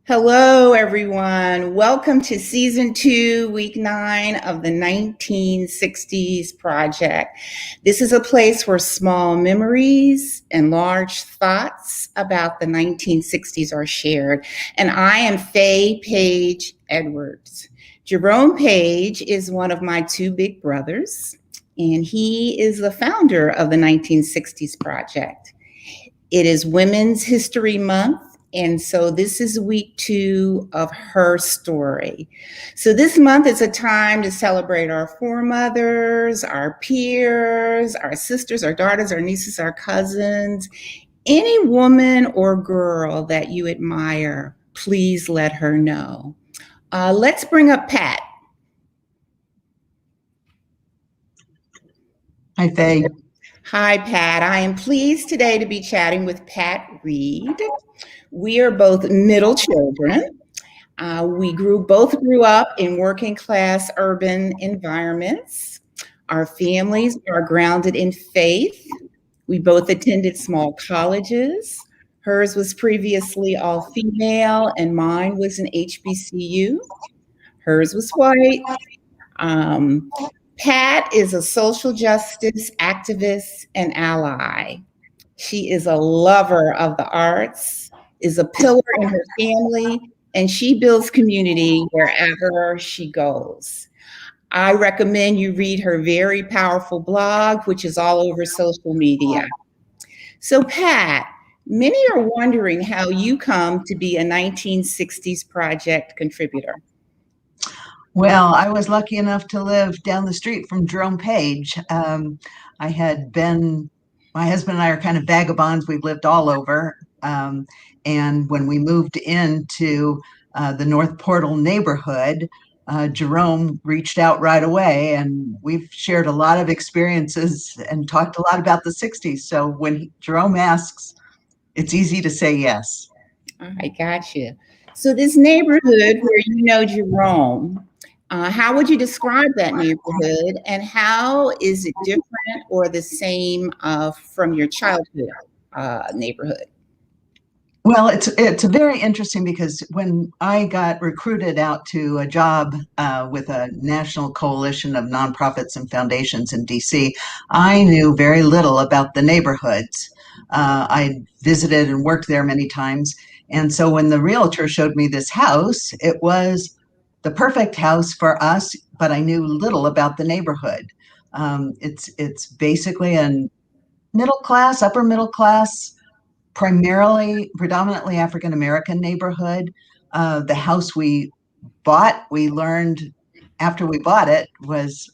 Hello, everyone. Welcome to season 2, week 9 of the 1960s project. This is a place where small memories and large thoughts about the 1960s are shared. And I am Faye Page Edwards. Jerome Page is one of my two big brothers, and he is the founder of the 1960s project. It is Women's History Month. And so this is week 2 of Her Story. So this month is a time to celebrate our foremothers, our peers, our sisters, our daughters, our nieces, our cousins. Any woman or girl that you admire, please let her know. Let's bring up Pat. Hi, Faye. Hi, Pat. I am pleased today to be chatting with Pat Read. We are both middle children. We both grew up in working class urban environments. Our families are grounded in faith. We both attended small colleges. Hers was previously all female, and mine was an HBCU. Hers was white. Pat is a social justice activist and ally. She is a lover of the arts, is a pillar in her family, and she builds community wherever she goes. I recommend you read her very powerful blog, which is all over social media. So, Pat, many are wondering how you come to be a 1960s project contributor. Well, I was lucky enough to live down the street from Jerome Page. My husband and I are kind of vagabonds. We've lived all over. And when we moved into the North Portal neighborhood, Jerome reached out right away, and we've shared a lot of experiences and talked a lot about the 60s. So when Jerome asks, it's easy to say yes. I got you. So this neighborhood where you know Jerome, how would you describe that neighborhood, and how is it different or the same from your childhood neighborhood? Well, it's very interesting because when I got recruited out to a job with a national coalition of nonprofits and foundations in DC, I knew very little about the neighborhoods. I visited and worked there many times. And so when the realtor showed me this house, it was the perfect house for us, but I knew little about the neighborhood. It's basically a middle class, upper middle class, predominantly African American neighborhood. The house we bought, we learned after we bought it, was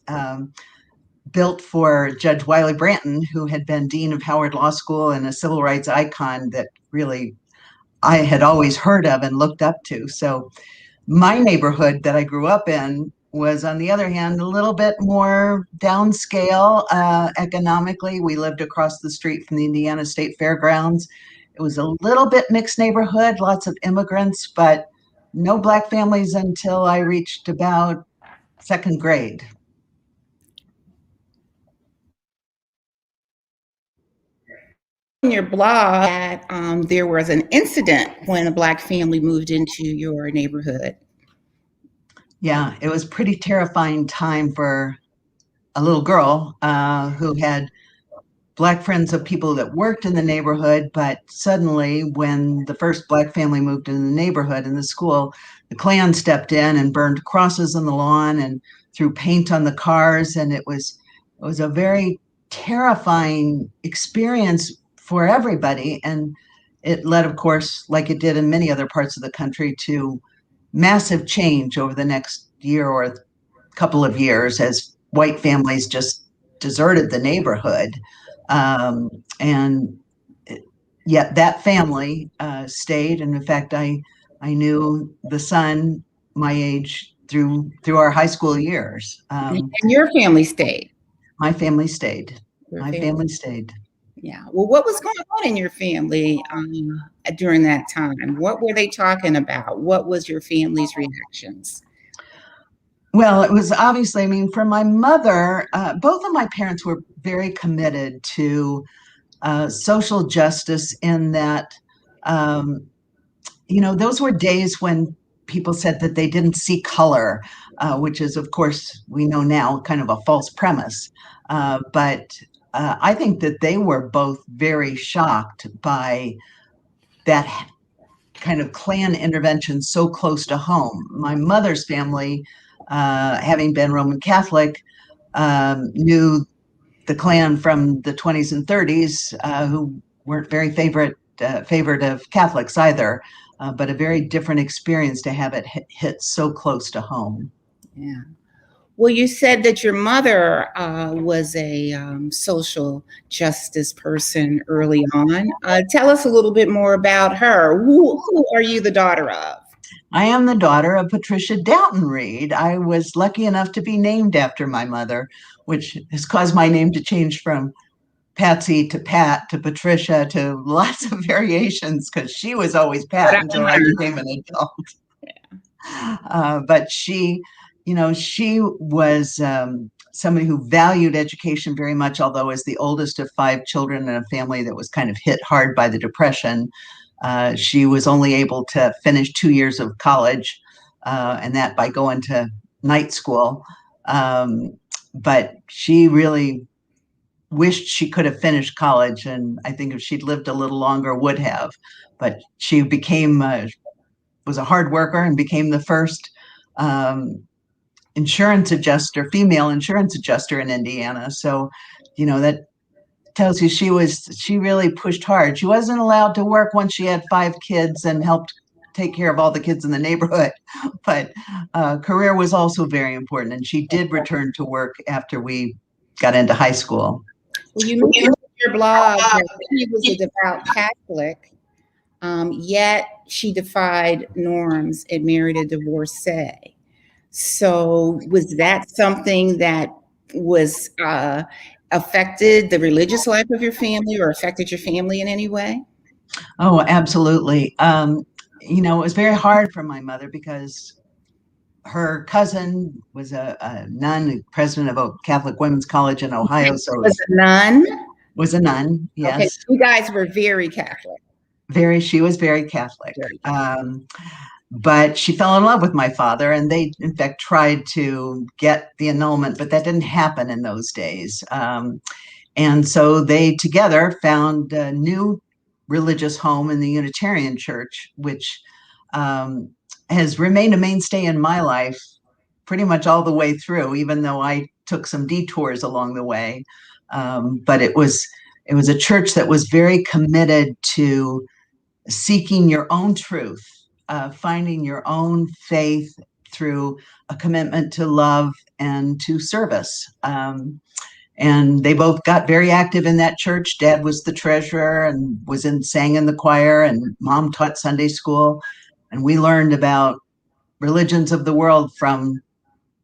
built for Judge Wiley Branton, who had been dean of Howard Law School and a civil rights icon that really I had always heard of and looked up to. So my neighborhood that I grew up in was, on the other hand, a little bit more downscale economically. We lived across the street from the Indiana State Fairgrounds. It was a little bit mixed neighborhood, lots of immigrants, but no Black families until I reached about second grade. In your blog, that there was an incident when a Black family moved into your neighborhood. Yeah, it was a pretty terrifying time for a little girl who had Black friends of people that worked in the neighborhood, but suddenly when the first Black family moved in the neighborhood in the school, the Klan stepped in and burned crosses on the lawn and threw paint on the cars. And it was a very terrifying experience for everybody. And it led, of course, like it did in many other parts of the country, to massive change over the next year or couple of years as white families just deserted the neighborhood. And yet that family stayed. And in fact, I knew the son my age through our high school years. And your family stayed? My family stayed. Family stayed. Yeah. Well, what was going on in your family during that time? What were they talking about? What was your family's reactions? Well, it was obviously, I mean, for my mother, both of my parents were very committed to social justice in that, those were days when people said that they didn't see color, which is, of course, we know now, kind of a false premise. But I think that they were both very shocked by that kind of Klan intervention so close to home. My mother's family, having been Roman Catholic, knew the Klan from the 20s and 30s, who weren't very favored of Catholics either, but a very different experience to have it hit so close to home. Yeah. Well, you said that your mother was a social justice person early on. Tell us a little bit more about her. Who are you the daughter of? I am the daughter of Patricia Read. I was lucky enough to be named after my mother, which has caused my name to change from Patsy to Pat to Patricia to lots of variations, because she was always Pat until I became an adult. But she was somebody who valued education very much, although as the oldest of 5 children in a family that was kind of hit hard by the Depression, she was only able to finish 2 years of college, and that by going to night school. But she really wished she could have finished college, and I think if she'd lived a little longer would have. But she was a hard worker and became the first insurance adjuster, female insurance adjuster in Indiana. So, that tells you she really pushed hard. She wasn't allowed to work once she had 5 kids and helped take care of all the kids in the neighborhood, but career was also very important. And she did return to work after we got into high school. Well, you mentioned in your blog that she was a devout Catholic, yet she defied norms and married a divorcee. So was that something that was affected the religious life of your family or affected your family in any way? Oh, absolutely. It was very hard for my mother because her cousin was a nun, president of a Catholic women's college in Ohio. So was a nun? Was a nun, yes. Okay, you guys were very Catholic. She was very Catholic. But she fell in love with my father, and they, in fact, tried to get the annulment, but that didn't happen in those days. And so they together found a new religious home in the Unitarian Church, which has remained a mainstay in my life pretty much all the way through, even though I took some detours along the way. But it was a church that was very committed to seeking your own truth, finding your own faith through a commitment to love and to service. And they both got very active in that church. Dad was the treasurer and sang in the choir, and Mom taught Sunday school. And we learned about religions of the world, from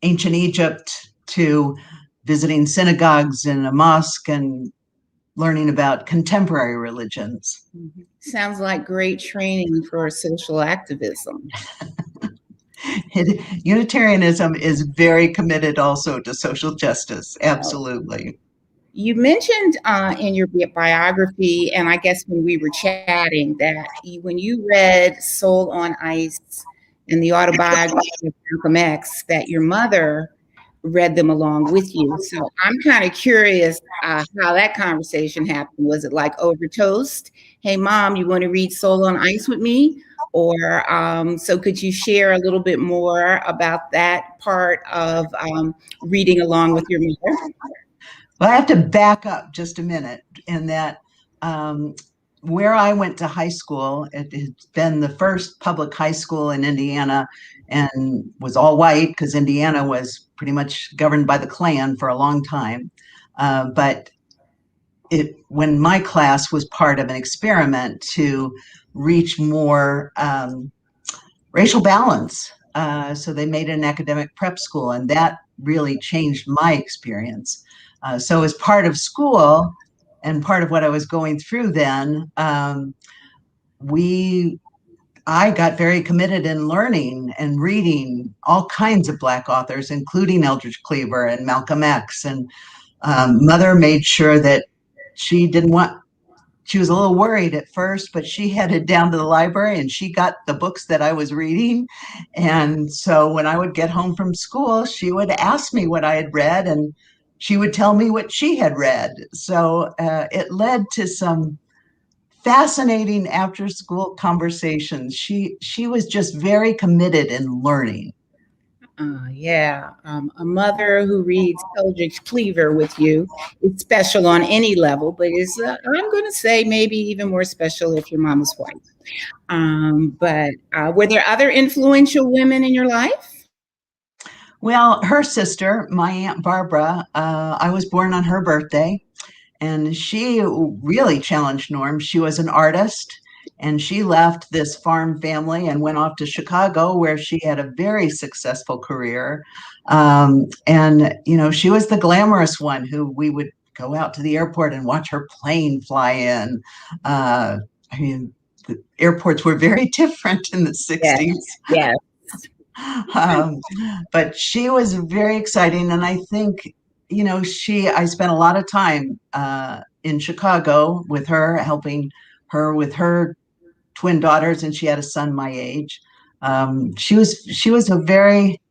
ancient Egypt to visiting synagogues and a mosque and learning about contemporary religions. Sounds like great training for social activism. Unitarianism is very committed also to social justice. Absolutely. You mentioned in your biography, and I guess when we were chatting, that when you read Soul on Ice and the autobiography of Malcolm X, that your mother read them along with you. So I'm kind of curious how that conversation happened. Was it like over toast? Hey, Mom, you want to read Soul on Ice with me? Or so could you share a little bit more about that part of reading along with your mother? Well, I have to back up just a minute in that where I went to high school, it had been the first public high school in Indiana and was all white because Indiana was pretty much governed by the Klan for a long time. But when my class was part of an experiment to reach more racial balance, so they made it an academic prep school, and that really changed my experience. So as part of school and part of what I was going through then, I got very committed in learning and reading all kinds of Black authors, including Eldridge Cleaver and Malcolm X. And Mother made sure that she she was a little worried at first, but she headed down to the library and she got the books that I was reading. And so when I would get home from school, she would ask me what I had read and she would tell me what she had read. So it led to some fascinating after school conversations. She was just very committed in learning. Yeah, a mother who reads Eldridge Cleaver with you is special on any level, but is I'm going to say maybe even more special if your mom was white. But were there other influential women in your life? Well, her sister, my Aunt Barbara, I was born on her birthday, and she really challenged norms. She was an artist, and she left this farm family and went off to Chicago, where she had a very successful career. And, you know, she was the glamorous one who we would go out to the airport and watch her plane fly in. I mean, the airports were very different in the Yes, 60s. yes. Um, but she was very exciting. And I think, you know, I spent a lot of time in Chicago with her, helping her with her twin daughters, and she had a son my age. She was a very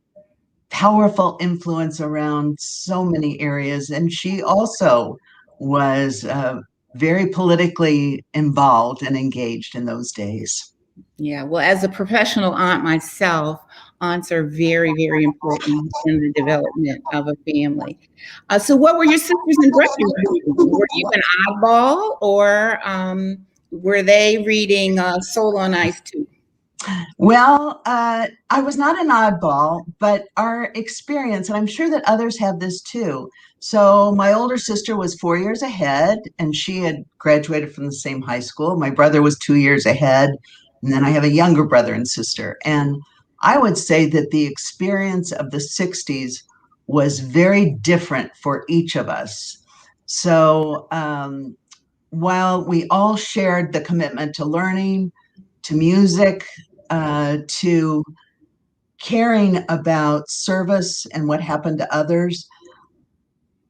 powerful influence around so many areas, and she also was very politically involved and engaged in those days. Yeah, well, as a professional aunt myself, aunts are very, very important in the development of a family. So, what were your sisters and brothers reading? Were you an oddball, or were they reading Soul on Ice too? Well, I was not an oddball, but our experience, and I'm sure that others have this too. So, my older sister was 4 years ahead, and she had graduated from the same high school. My brother was 2 years ahead, and then I have a younger brother and sister. And I would say that the experience of the 60s was very different for each of us. So, while we all shared the commitment to learning, to music, to caring about service and what happened to others,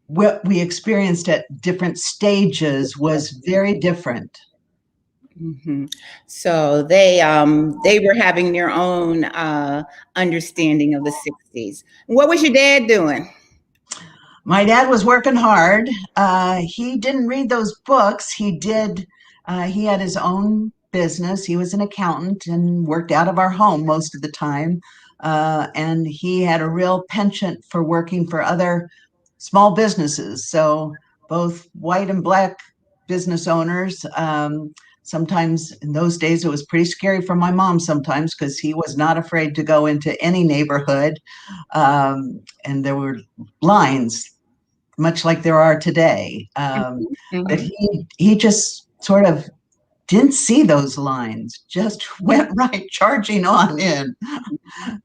what we experienced at different stages was very different. Hmm. So they were having their own understanding of the '60s. What was your dad doing? My dad was working hard. He didn't read those books. He had his own business. He was an accountant and worked out of our home most of the time. And he had a real penchant for working for other small businesses. So both white and black business owners. Sometimes in those days, it was pretty scary for my mom sometimes because he was not afraid to go into any neighborhood. And there were lines, much like there are today, that Mhm. he just sort of didn't see those lines, just went right charging on in.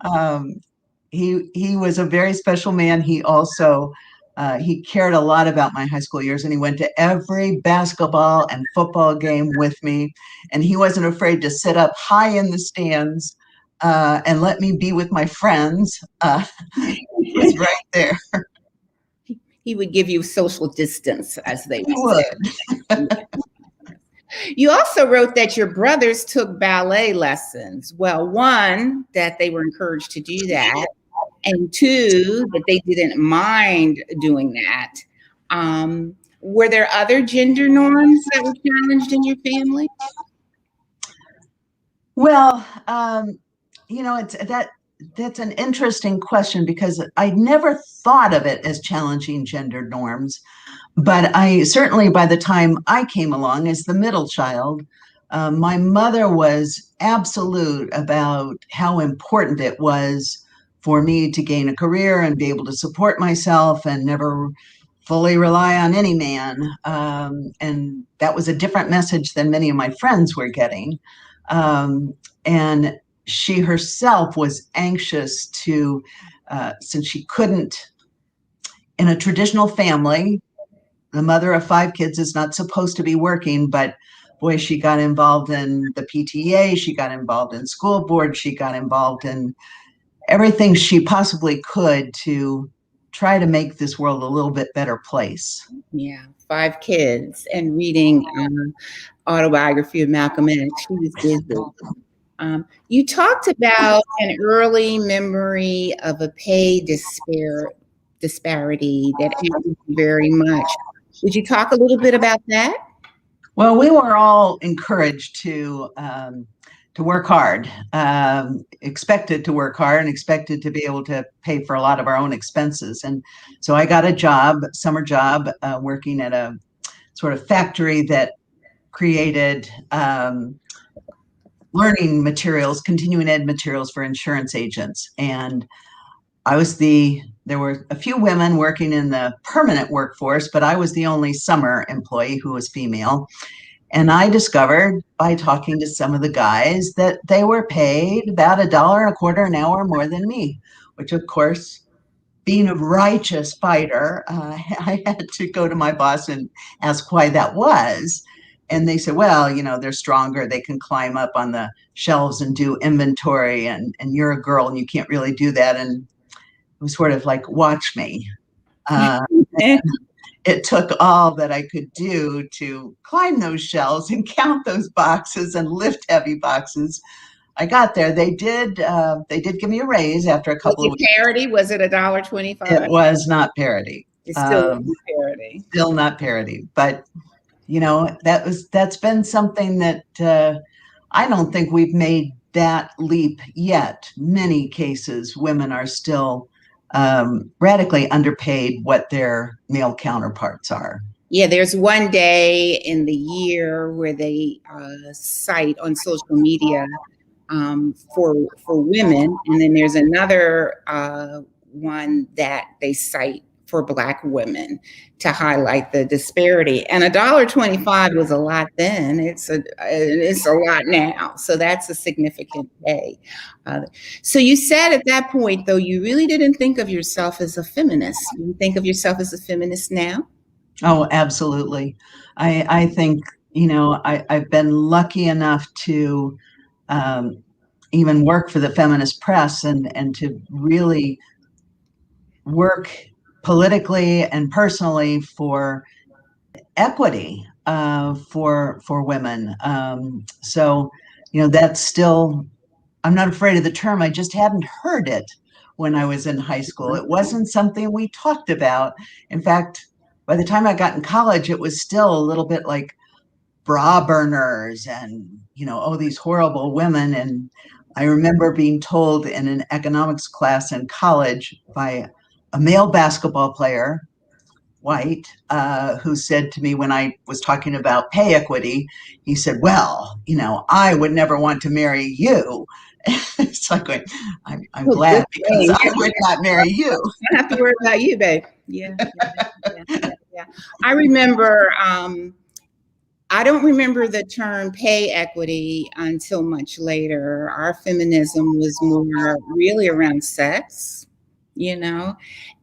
Um, he was a very special man. He also he cared a lot about my high school years, and he went to every basketball and football game with me. And he wasn't afraid to sit up high in the stands and let me be with my friends. He was right there. He would give you social distance, as they He would say. would. You also wrote that your brothers took ballet lessons. Well, one, that they were encouraged to do that, and two, that they didn't mind doing that. Were there other gender norms that were challenged in your family? Well, you know, that's an interesting question because I never thought of it as challenging gender norms. But I certainly, by the time I came along as the middle child, my mother was absolute about how important it was for me to gain a career and be able to support myself and never fully rely on any man. And that was a different message than many of my friends were getting. And she herself was anxious to, since she couldn't, in a traditional family, the mother of 5 kids is not supposed to be working, but boy, she got involved in the PTA, she got involved in school board, she got involved in everything she possibly could to try to make this world a little bit better place. Yeah, 5 kids and reading autobiography of Malcolm X. She was busy. You talked about an early memory of a pay disparity that angered you very much. Would you talk a little bit about that? Well, we were all encouraged to work hard, expected to work hard, and expected to be able to pay for a lot of our own expenses. And so I got a job, summer job, working at a sort of factory that created learning materials, continuing ed materials for insurance agents. And there were a few women working in the permanent workforce, but I was the only summer employee who was female. And I discovered by talking to some of the guys that they were paid about $1.25 an hour more than me, which of course, being a righteous fighter, I had to go to my boss and ask why that was. And they said, well, they're stronger. They can climb up on the shelves and do inventory. And you're a girl and you can't really do that. And it was sort of like, watch me. It took all that I could do to climb those shelves and count those boxes and lift heavy boxes. I got there. They did give me a raise after a couple of weeks. Parity? Was it $1.25? It was not parity. It's still parity. Still not parity. But that's been something that I don't think we've made that leap yet. Many cases, women are still radically underpaid what their male counterparts are. Yeah, there's one day in the year where they cite on social media for women, and then there's another one that they cite for Black women to highlight the disparity. And $1.25 was a lot then. It's a lot now. So that's a significant pay. So you said at that point, though, you really didn't think of yourself as a feminist. You think of yourself as a feminist now? Oh, absolutely. I think, I've been lucky enough to even work for the feminist press and to really work politically and personally for equity for women. So, that's still, I'm not afraid of the term. I just hadn't heard it when I was in high school. It wasn't something we talked about. In fact, by the time I got in college, it was still a little bit like bra burners and, these horrible women. And I remember being told in an economics class in college by a male basketball player, white, who said to me when I was talking about pay equity, he said, well, I would never want to marry you. It's like, I'm glad because I would not marry you. I don't have to worry about you, babe. Yeah. I remember, I don't remember the term pay equity until much later. Our feminism was more really around sex,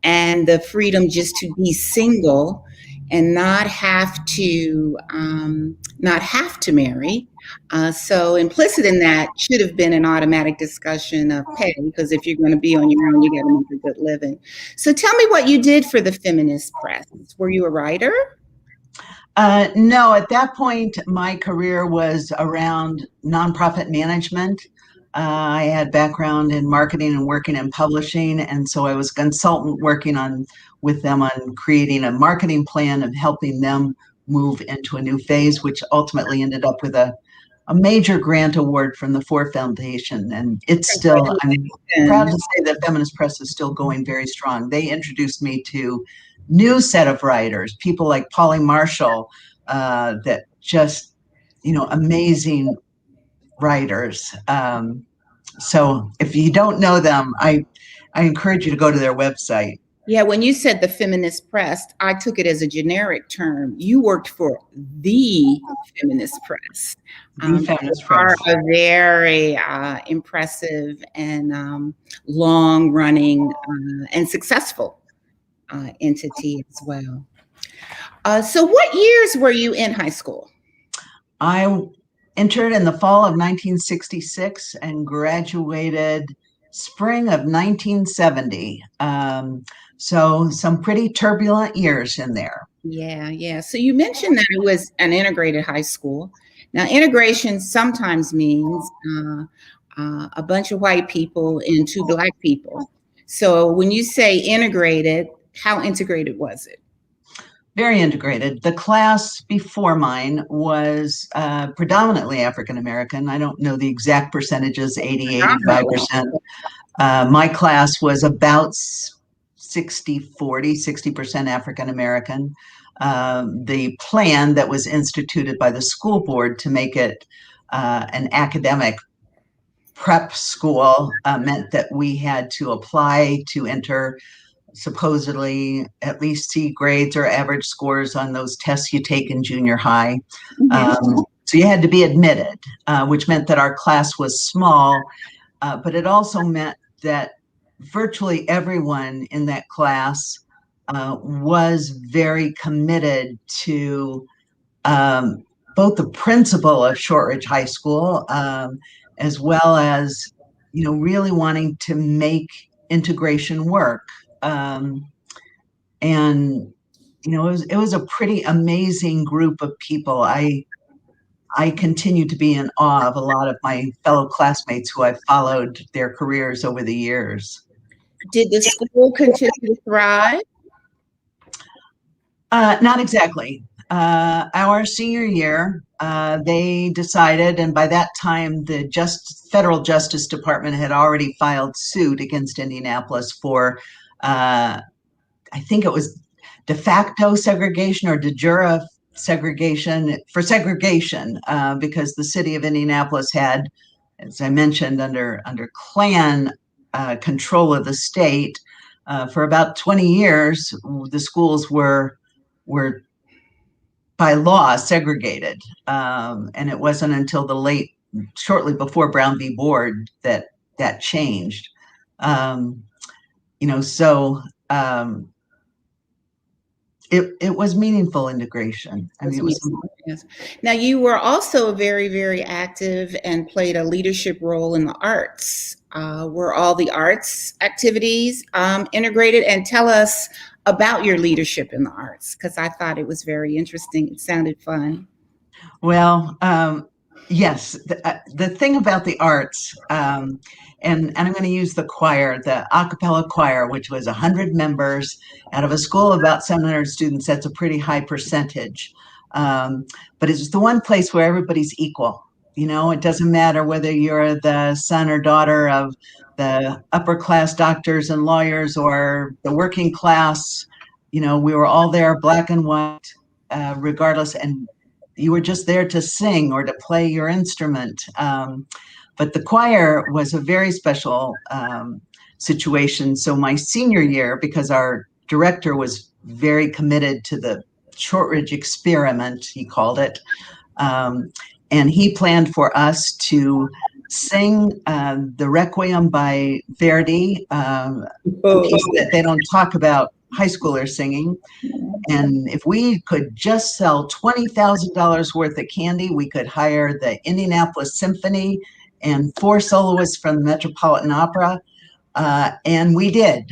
and the freedom just to be single and not have to marry. So implicit in that should have been an automatic discussion of pay, because if you're going to be on your own, you got to make a good living. So tell me what you did for the feminist press. Were you a writer? No, at that point, my career was around nonprofit management. I had background in marketing and working in publishing, and so I was a consultant working with them on creating a marketing plan and helping them move into a new phase, which ultimately ended up with a major grant award from the Ford Foundation. And it's still, I'm proud to say that Feminist Press is still going very strong. They introduced me to new set of writers, people like Polly Marshall, that just, amazing writers. So if you don't know them, I encourage you to go to their website. Yeah, when you said the feminist press, I took it as a generic term. You worked for the feminist press. The feminist press. Are a very impressive and long-running and successful entity as well. So what years were you in high school? I entered in the fall of 1966 and graduated spring of 1970. So some pretty turbulent years in there. Yeah. So you mentioned that it was an integrated high school. Now, integration sometimes means a bunch of white people and two Black people. So when you say integrated, how integrated was it? Very integrated. The class before mine was predominantly African American. I don't know the exact percentages, 80, 85%. My class was about 60-40, 60% African American. The plan that was instituted by the school board to make it an academic prep school meant that we had to apply to enter supposedly at least C grades or average scores on those tests you take in junior high. So you had to be admitted, which meant that our class was small, but it also meant that virtually everyone in that class was very committed to both the principal of Shortridge High School, as well as, really wanting to make integration work. And it was a pretty amazing group of people. I continue to be in awe of a lot of my fellow classmates who I've followed their careers over the years. Did the school continue to thrive? Not exactly. Our senior year, they decided, and by that time, the Federal Justice Department had already filed suit against Indianapolis for, I think it was de facto segregation or de jure segregation, for segregation, because the city of Indianapolis had, as I mentioned, under Klan control of the state, for about 20 years, the schools were by law segregated. And it wasn't until shortly before Brown v. Board that changed. It was meaningful integration. I mean, it was. Yes. Now, you were also very, very active and played a leadership role in the arts. Were all the arts activities integrated? And tell us about your leadership in the arts, because I thought it was very interesting. It sounded fun. Well, yes, the thing about the arts, and I'm going to use the choir, the a cappella choir, which was 100 members out of a school of about 700 students. That's a pretty high percentage. But it's the one place where everybody's equal. It doesn't matter whether you're the son or daughter of the upper class doctors and lawyers or the working class. We were all there, black and white, regardless. And you were just there to sing or to play your instrument. But the choir was a very special situation. So my senior year, because our director was very committed to the Shortridge experiment, he called it, and he planned for us to sing the Requiem by Verdi, a piece that they don't talk about high schoolers singing. And if we could just sell $20,000 worth of candy, we could hire the Indianapolis Symphony and 4 soloists from the Metropolitan Opera. And we did.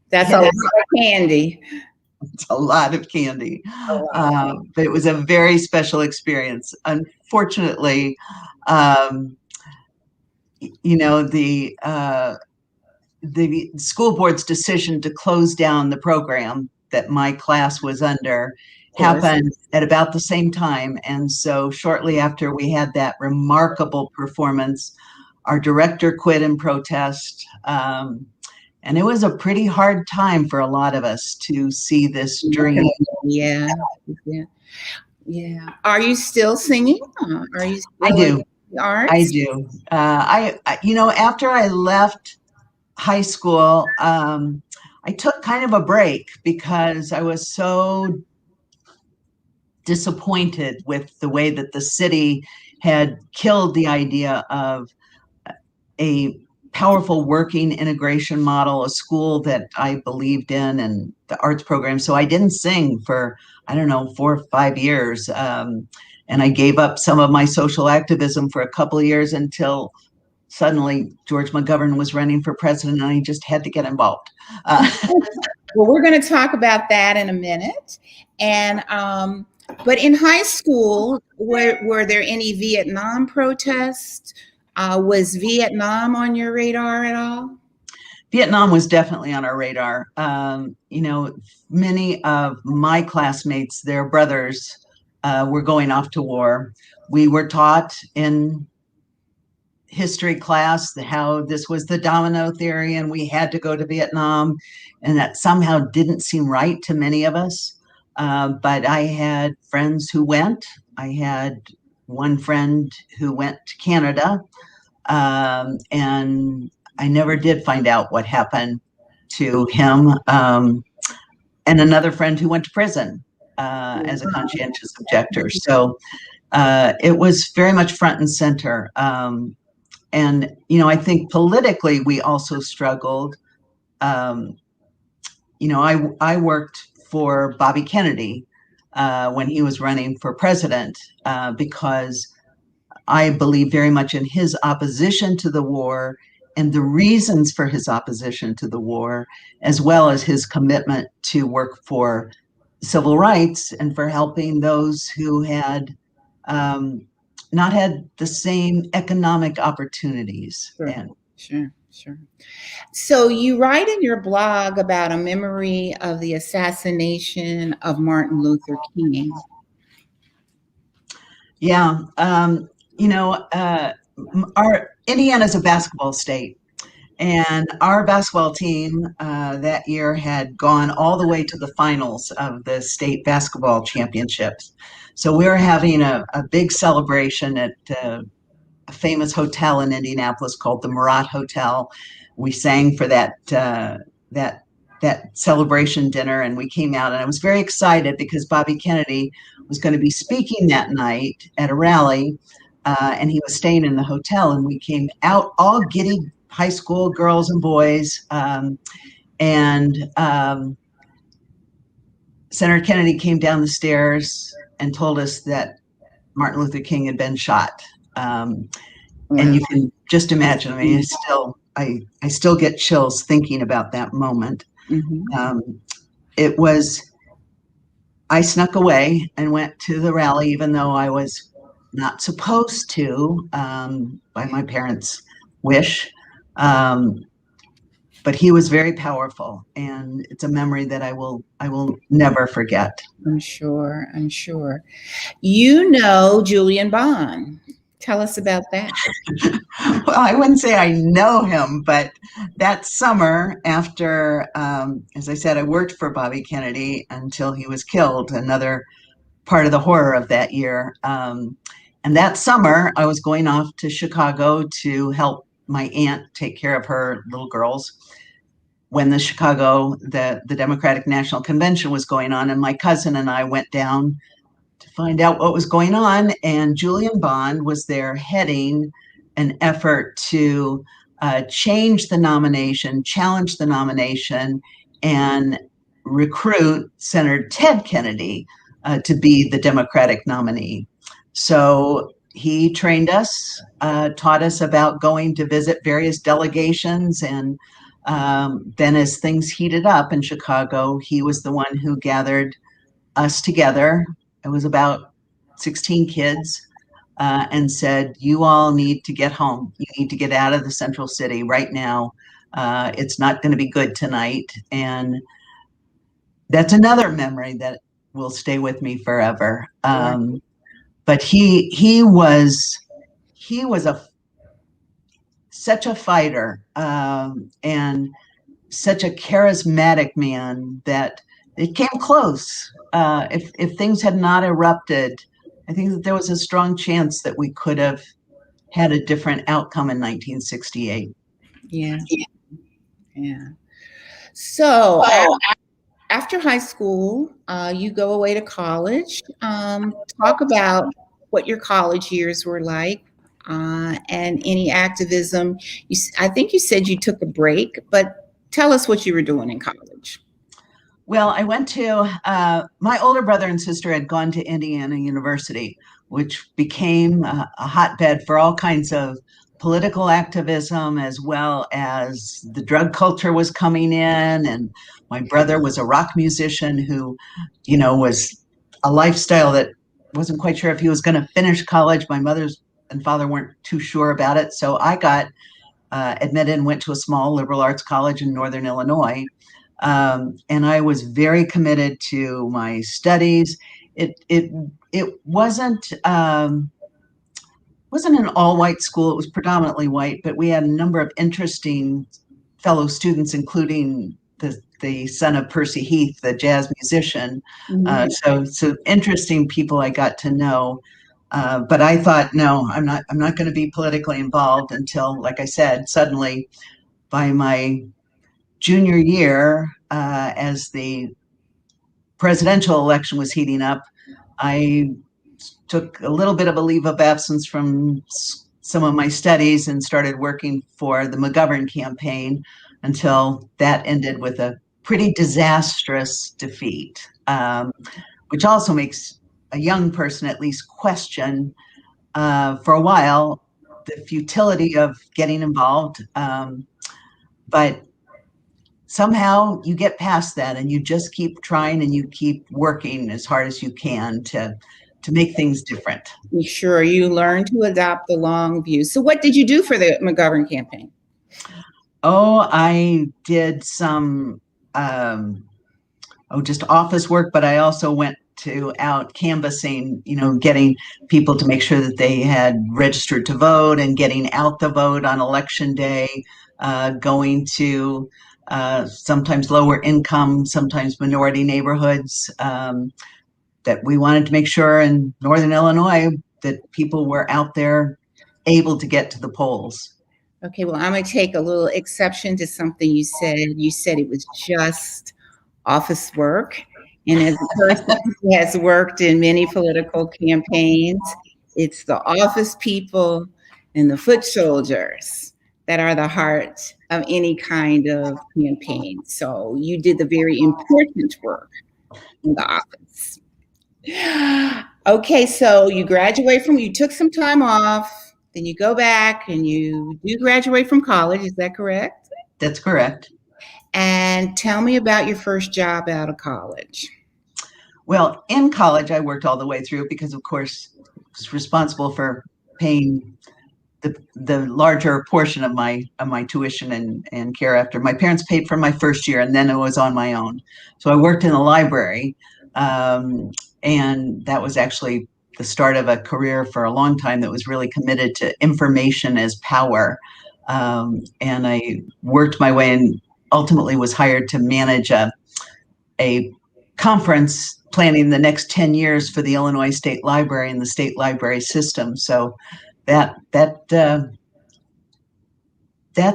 That's a lot of candy. It's a lot of candy. But it was a very special experience. Unfortunately, the school board's decision to close down the program that my class was under happened at about the same time. And so shortly after we had that remarkable performance, our director quit in protest. And it was a pretty hard time for a lot of us to see this dream. Yeah. Are you still singing? Are you still I do. Arts? I do. After I left high school, I took kind of a break because I was so disappointed with the way that the city had killed the idea of a powerful working integration model, a school that I believed in, and the arts program. So I didn't sing for, 4 or 5 years. And I gave up some of my social activism for a couple of years until suddenly George McGovern was running for president, and I just had to get involved. Well, we're going to talk about that in a minute. And but in high school, Were there any Vietnam protests? Was Vietnam on your radar at all? Vietnam was definitely on our radar. Many of my classmates, their brothers, were going off to war. We were taught in history class how this was the domino theory and we had to go to Vietnam, and that somehow didn't seem right to many of us. But I had friends who went. I had one friend who went to Canada, and I never did find out what happened to him. And another friend who went to prison as a conscientious objector. So it was very much front and center. And, I think politically we also struggled. Um, I worked for Bobby Kennedy when he was running for president because I believe very much in his opposition to the war and the reasons for his opposition to the war, as well as his commitment to work for civil rights and for helping those who had not had the same economic opportunities. Sure. So you write in your blog about a memory of the assassination of Martin Luther King. Yeah. Our Indiana's a basketball state, and our basketball team that year had gone all the way to the finals of the state basketball championships. So we were having a big celebration at a famous hotel in Indianapolis called the Murat Hotel. We sang for that celebration dinner, and we came out, and I was very excited because Bobby Kennedy was going to be speaking that night at a rally, and he was staying in the hotel, and we came out all giddy high school girls and boys, and Senator Kennedy came down the stairs and told us that Martin Luther King had been shot. And you can just imagine, I mean, I still get chills thinking about that moment. It was, I snuck away and went to the rally, even though I was not supposed to by my parents' wish. But he was very powerful, and it's a memory that I will never forget. I'm sure. You know Julian Bond. Tell us about that. Well, I wouldn't say I know him, but that summer after, as I said, I worked for Bobby Kennedy until he was killed, another part of the horror of that year. And that summer, I was going off to Chicago to help my aunt take care of her little girls when the Democratic National Convention was going on, and my cousin and I went down to find out what was going on, and Julian Bond was there heading an effort to challenge the nomination, and recruit Senator Ted Kennedy to be the Democratic nominee. So he trained us, taught us about going to visit various delegations, and then as things heated up in Chicago, he was the one who gathered us together. It was about 16 kids, and said, you all need to get home. You need to get out of the central city right now. It's not going to be good tonight. And that's another memory that will stay with me forever. But he was such a fighter, and such a charismatic man that it came close. If things had not erupted, I think that there was a strong chance that we could have had a different outcome in 1968. Yeah. So after high school, you go away to college. Talk about what your college years were like, and any activism. I think you said you took a break, but tell us what you were doing in college. Well, I went to, my older brother and sister had gone to Indiana University, which became a hotbed for all kinds of political activism, as well as the drug culture was coming in. And my brother was a rock musician who, was a lifestyle that wasn't quite sure if he was going to finish college. My mother and father weren't too sure about it. So I got admitted and went to a small liberal arts college in Northern Illinois. And I was very committed to my studies. It wasn't an all-white school. It was predominantly white, but we had a number of interesting fellow students, including the son of Percy Heath, the jazz musician. So interesting people I got to know. But I thought, no, I'm not going to be politically involved until, like I said, suddenly by my junior year, as the presidential election was heating up, I took a little bit of a leave of absence from some of my studies and started working for the McGovern campaign until that ended with a pretty disastrous defeat, which also makes a young person at least question for a while the futility of getting involved. But somehow you get past that and you just keep trying and you keep working as hard as you can to make things different. Sure, you learn to adopt the long view. So what did you do for the McGovern campaign? Oh, I did some just office work, but I also went out canvassing, getting people to make sure that they had registered to vote and getting out the vote on election day, going to sometimes lower income, sometimes minority neighborhoods, that we wanted to make sure in Northern Illinois that people were out there able to get to the polls. Okay, well, I'm going to take a little exception to something you said. You said it was just office work. And as a person who has worked in many political campaigns, it's the office people and the foot soldiers that are the heart of any kind of campaign. So you did the very important work in the office. Okay, so you took some time off, then you go back and you do graduate from college. Is that correct? That's correct. And tell me about your first job out of college. Well, in college, I worked all the way through because, of course, I was responsible for paying the larger portion of my tuition and care after. My parents paid for my first year, and then it was on my own. So I worked in the library, and that was actually the start of a career for a long time that was really committed to information as power. And I worked my way and ultimately was hired to manage a conference planning the next 10 years for the Illinois State Library and the state library system. So that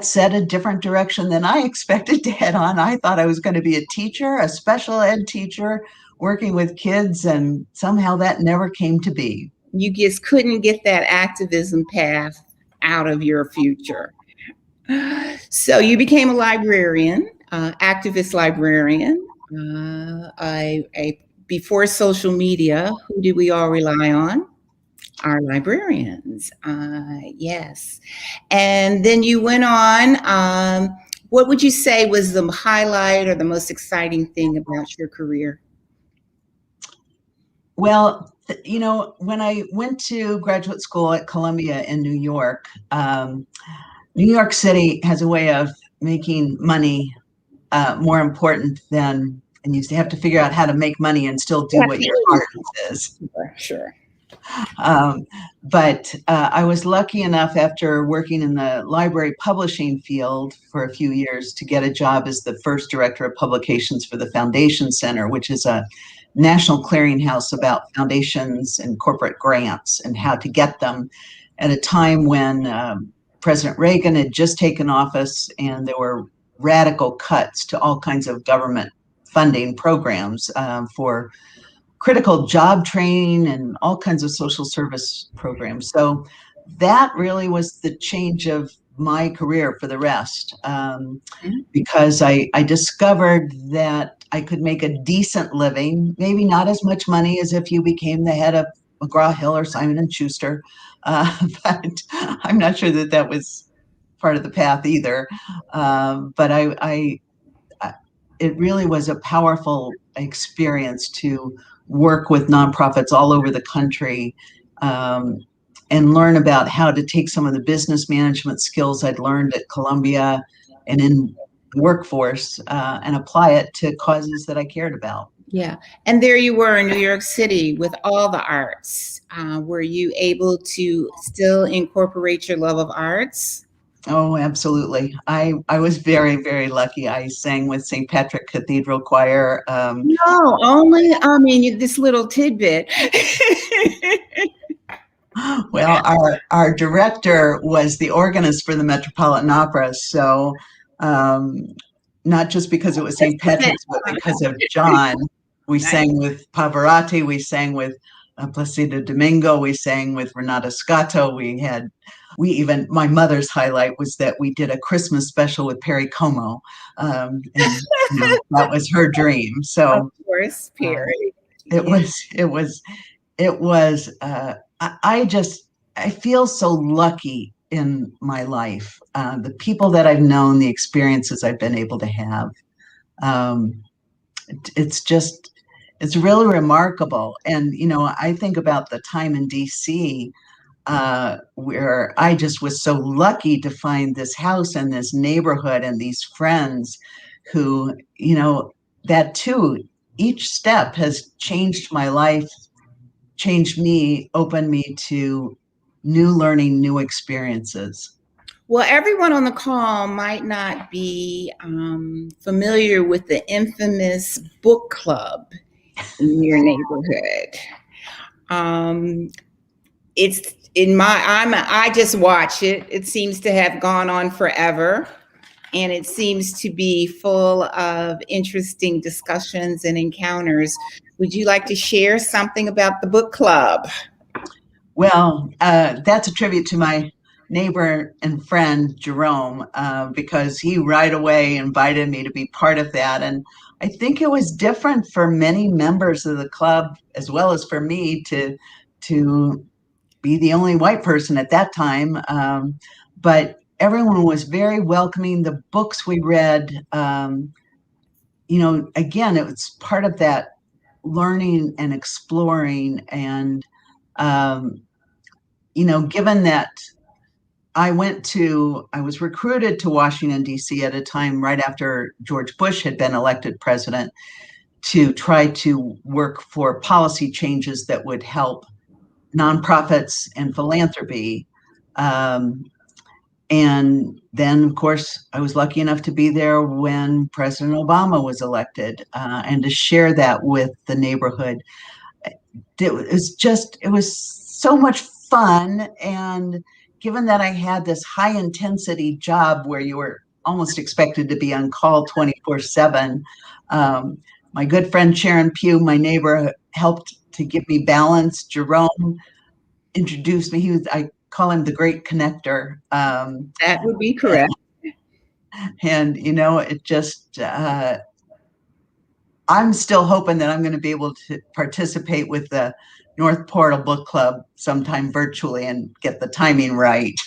set a different direction than I expected to head on. I thought I was going to be a teacher, a special ed teacher, working with kids, and somehow that never came to be. You just couldn't get that activism path out of your future. So you became a librarian, activist librarian. Before social media, who did we all rely on? Our librarians. Yes. And then you went on. What would you say was the highlight or the most exciting thing about your career? Well, when I went to graduate school at Columbia in New York, New York City has a way of making money more important than, and you have to figure out how to make money and still do what your heart is. Sure. But I was lucky enough, after working in the library publishing field for a few years, to get a job as the first director of publications for the Foundation Center, which is a national clearinghouse about foundations and corporate grants and how to get them, at a time when President Reagan had just taken office and there were radical cuts to all kinds of government funding programs for critical job training and all kinds of social service programs. So that really was the change of my career for the rest, because I discovered that I could make a decent living, maybe not as much money as if you became the head of McGraw-Hill or Simon & Schuster, but I'm not sure that was part of the path either. But it really was a powerful experience to work with nonprofits all over the country, and learn about how to take some of the business management skills I'd learned at Columbia and in the workforce, and apply it to causes that I cared about. Yeah. And there you were in New York City with all the arts. Were you able to still incorporate your love of arts? Oh, absolutely. I was very, very lucky. I sang with St. Patrick Cathedral Choir. No, only, I mean, this little tidbit. Well, our director was the organist for the Metropolitan Opera, so not just because it was St. Patrick's, but because of John. We Nice. sang with Pavarotti, we sang with Placido Domingo, we sang with Renata Scotto. My mother's highlight was that we did a Christmas special with Perry Como, and that was her dream. So, of course, Perry. It was. I feel so lucky in my life. The people that I've known, the experiences I've been able to have. It's really remarkable. And, I think about the time in DC, where I just was so lucky to find this house and this neighborhood and these friends who, that too, each step has changed my life, changed me, opened me to new learning, new experiences. Well, everyone on the call might not be familiar with the infamous book club in your neighborhood. It's I just watch it. It seems to have gone on forever, and it seems to be full of interesting discussions and encounters. Would you like to share something about the book club? Well, that's a tribute to my neighbor and friend, Jerome, because he right away invited me to be part of that. And I think it was different for many members of the club, as well as for me, to be the only white person at that time. But everyone was very welcoming. The books we read, again, it was part of that learning and exploring. And, given that I was recruited to Washington, D.C. at a time right after George Bush had been elected president to try to work for policy changes that would help nonprofits and philanthropy. And then, of course, I was lucky enough to be there when President Obama was elected, and to share that with the neighborhood. It was so much fun. And given that I had this high intensity job where you were almost expected to be on call 24/7, my good friend Sharon Pugh, my neighbor, helped to give me balance. Jerome introduced me. I call him the great connector. That would be correct. And, it just, I'm still hoping that I'm going to be able to participate with the North Portal Book Club sometime virtually and get the timing right.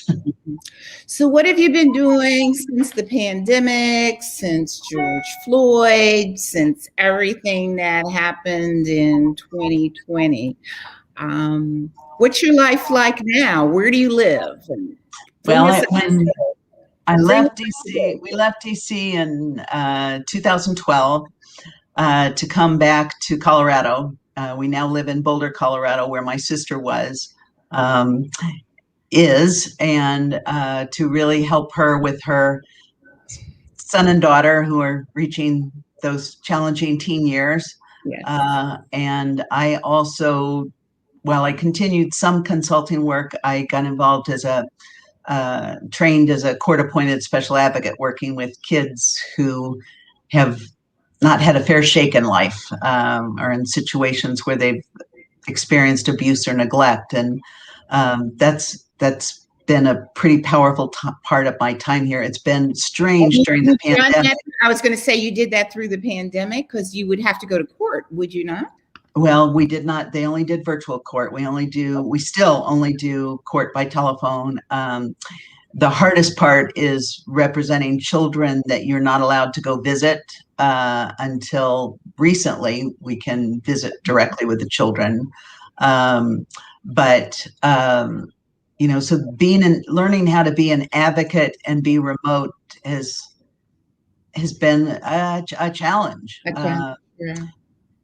So what have you been doing since the pandemic, since George Floyd, since everything that happened in 2020? What's your life like now? Where do you live? Well, when I left DC, we left DC in 2012 to come back to Colorado. We now live in Boulder, Colorado, where my sister is, and to really help her with her son and daughter who are reaching those challenging teen years. Yes. And I also, while I continued some consulting work, I got involved trained as a court-appointed special advocate working with kids who have not had a fair shake in life, or in situations where they've experienced abuse or neglect. And that's been a pretty powerful part of my time here. It's been strange during the pandemic. I was going to say you did that through the pandemic because you would have to go to court, would you not? Well, we did not. They only did virtual court. We still only do court by telephone. The hardest part is representing children that you're not allowed to go visit. Until recently, we can visit directly with the children. Um, but so learning how to be an advocate and be remote has been a challenge. Okay. Yeah.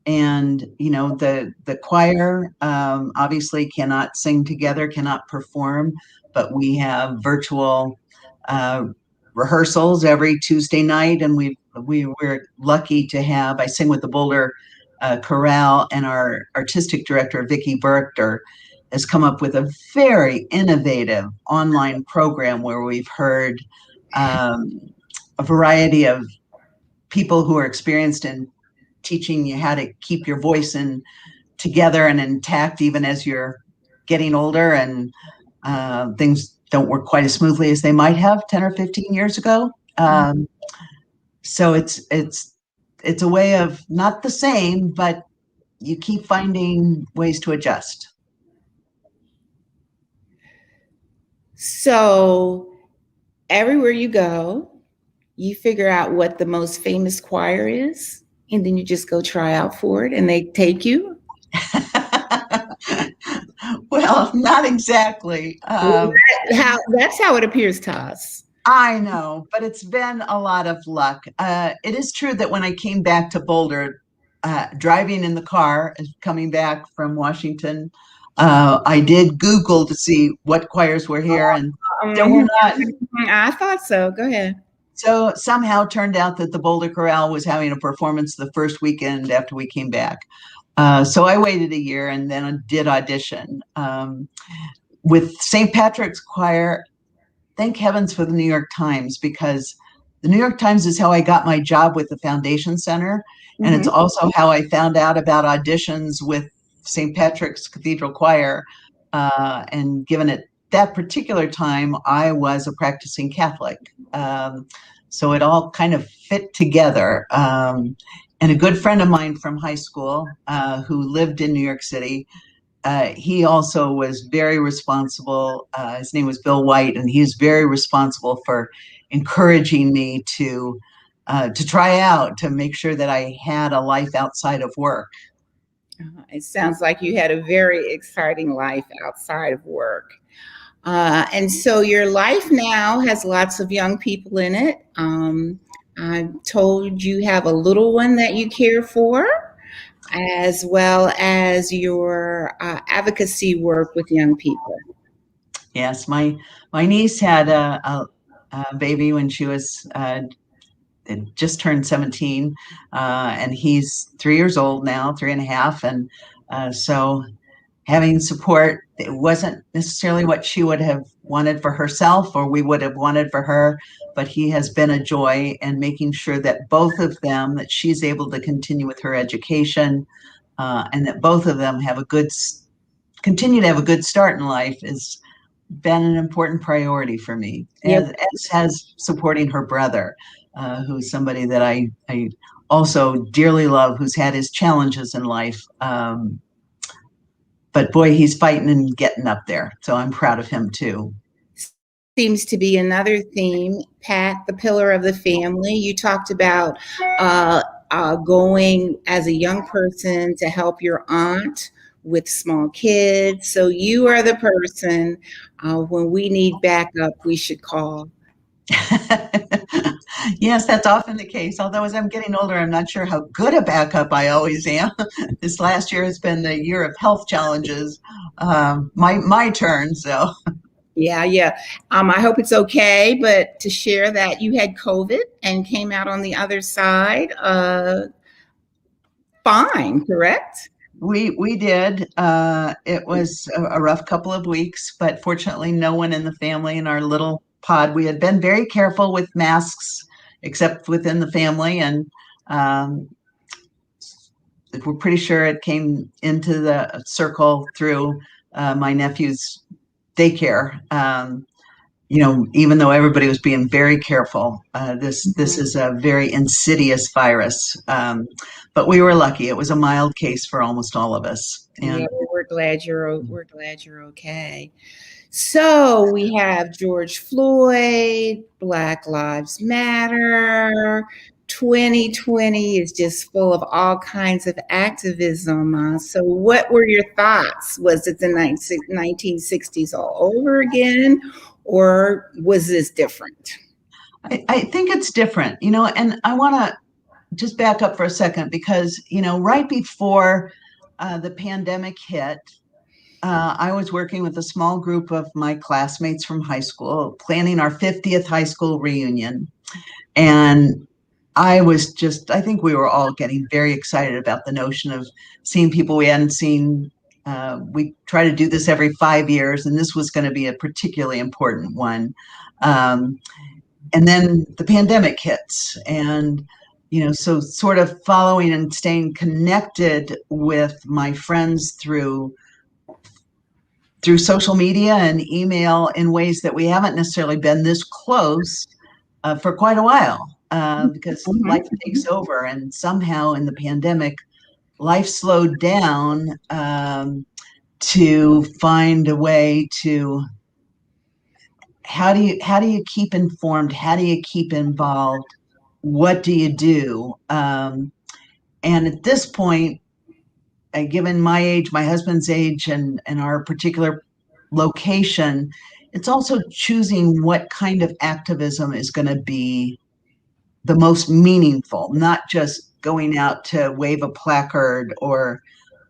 And the choir obviously cannot sing together, cannot perform, but we have virtual uh, rehearsals every Tuesday night, and we're lucky to have. I sing with the Boulder Chorale, and our artistic director Vicki Berchter has come up with a very innovative online program where we've heard um, a variety of people who are experienced in teaching you how to keep your voice together and intact even as you're getting older, and things don't work quite as smoothly as they might have 10 or 15 years ago. So it's a way of not the same, but you keep finding ways to adjust. So everywhere you go, you figure out what the most famous choir is, and then you just go try out for it, and they take you. Well, not exactly. That's how it appears to us. I know, but it's been a lot of luck. It is true that when I came back to Boulder, driving in the car, coming back from Washington, I did Google to see what choirs were here, and there were not. I thought so. Go ahead. So somehow turned out that the Boulder Chorale was having a performance the first weekend after we came back. So I waited a year and then I did audition. With St. Patrick's Choir, thank heavens for the New York Times, because the New York Times is how I got my job with the Foundation Center. And it's also how I found out about auditions with St. Patrick's Cathedral Choir. And given at that particular time, I was a practicing Catholic. So it all kind of fit together. And a good friend of mine from high school who lived in New York City, he also was very responsible. His name was Bill White, and he was very responsible for encouraging me to try out, to make sure that I had a life outside of work. It sounds like you had a very exciting life outside of work. And so your life now has lots of young people in it. I'm told you have a little one that you care for, as well as your advocacy work with young people. Yes, my niece had a baby when she was just turned 17, and he's 3 years old now, 3.5, and so having support, it wasn't necessarily what she would have wanted for herself or we would have wanted for her, but he has been a joy, and making sure that both of them, that she's able to continue with her education, and that both of them continue to have a good start in life has been an important priority for me, as has supporting her brother, who's somebody that I also dearly love, who's had his challenges in life. But boy, he's fighting and getting up there. So I'm proud of him too. Seems to be another theme, Pat, the pillar of the family. You talked about going as a young person to help your aunt with small kids. So you are the person when we need backup, we should call. Yes, that's often the case. Although as I'm getting older, I'm not sure how good a backup I always am. This last year has been the year of health challenges. My turn, so. Yeah. I hope it's okay, but to share that you had COVID and came out on the other side fine, correct? We did. It was a rough couple of weeks, but fortunately, no one in the family in our little pod. We had been very careful with masks, except within the family, and we're pretty sure it came into the circle through my nephew's daycare. Even though everybody was being very careful, this is a very insidious virus. But we were lucky; it was a mild case for almost all of us. And yeah, glad we're glad you're okay. So we have George Floyd, Black Lives Matter. 2020 is just full of all kinds of activism. So what were your thoughts? Was it the 1960s all over again, or was this different? I think it's different, and I want to just back up for a second because, right before the pandemic hit, I was working with a small group of my classmates from high school, planning our 50th high school reunion. And I think we were all getting very excited about the notion of seeing people we hadn't seen. We try to do this every 5 years, and this was going to be a particularly important one. And then the pandemic hits, and so sort of following and staying connected with my friends through social media and email in ways that we haven't necessarily been this close for quite a while, because life takes over, and somehow in the pandemic, life slowed down to find a way to how do you keep informed? How do you keep involved? What do you do? And at this point, given my age, my husband's age, and our particular location, it's also choosing what kind of activism is going to be the most meaningful, not just going out to wave a placard or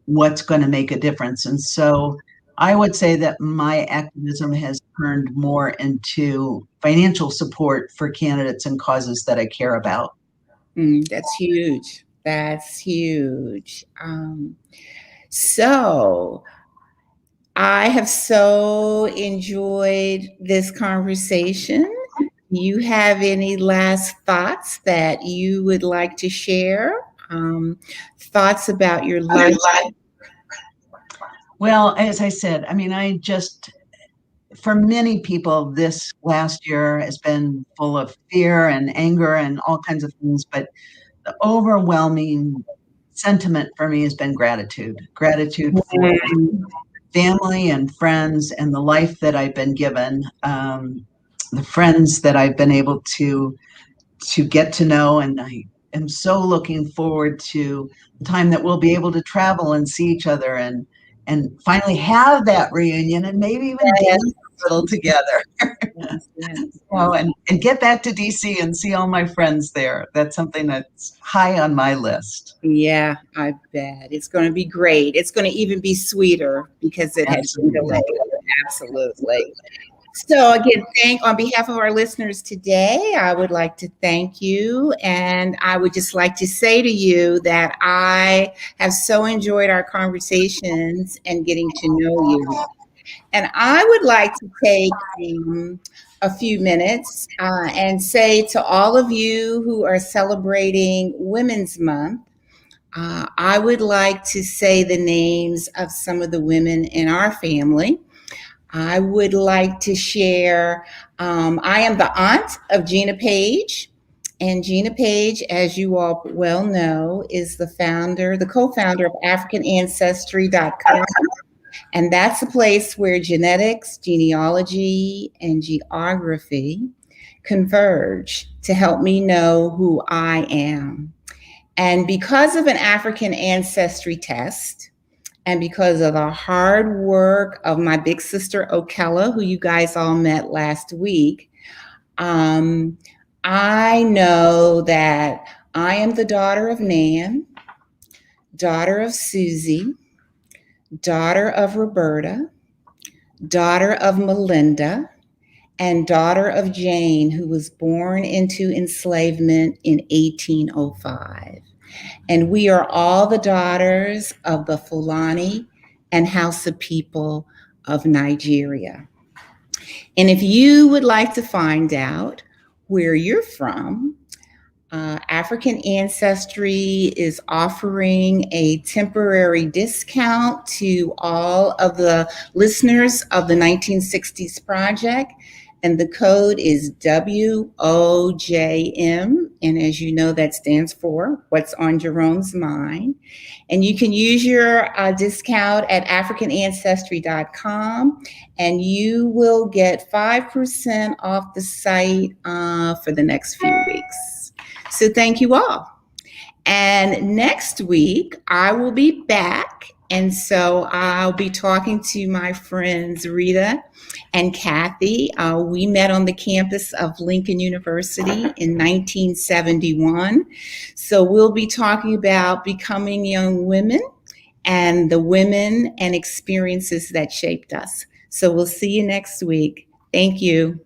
what's going to make a difference. And so I would say that my activism has turned more into financial support for candidates and causes that I care about. That's huge. That's huge. So I have so enjoyed this conversation. Do you have any last thoughts that you would like to share? Thoughts about your life? Well, as I said, for many people, this last year has been full of fear and anger and all kinds of things, but the overwhelming sentiment for me has been gratitude for family and friends and the life that I've been given, the friends that I've been able to get to know. And I am so looking forward to the time that we'll be able to travel and see each other and finally have that reunion and maybe even dance a little together. And get back to DC and see all my friends there. That's something that's high on my list. Yeah, I bet. It's going to be great. It's going to even be sweeter because it has been delayed. Absolutely. So again, on behalf of our listeners today, I would like to thank you. And I would just like to say to you that I have so enjoyed our conversations and getting to know you. And I would like to take a few minutes and say to all of you who are celebrating Women's Month, I would like to say the names of some of the women in our family. I would like to share, I am the aunt of Gina Page. And Gina Page, as you all well know, is the co-founder of AfricanAncestry.com. And that's a place where genetics, genealogy, and geography converge to help me know who I am. And because of an African ancestry test, and because of the hard work of my big sister, Okella, who you guys all met last week, I know that I am the daughter of Nan, daughter of Susie, daughter of Roberta, daughter of Melinda, and daughter of Jane, who was born into enslavement in 1805. And we are all the daughters of the Fulani and Hausa people of Nigeria. And if you would like to find out where you're from, African Ancestry is offering a temporary discount to all of the listeners of the 1960s Project. And the code is WOJM And as you know, that stands for What's on Jerome's Mind. And you can use your discount at AfricanAncestry.com, and you will get 5% off the site for the next few weeks. So thank you all. And next week, I will be back. And so I'll be talking to my friends Rita and Kathy. We met on the campus of Lincoln University in 1971. So we'll be talking about becoming young women and the women and experiences that shaped us. So we'll see you next week. Thank you.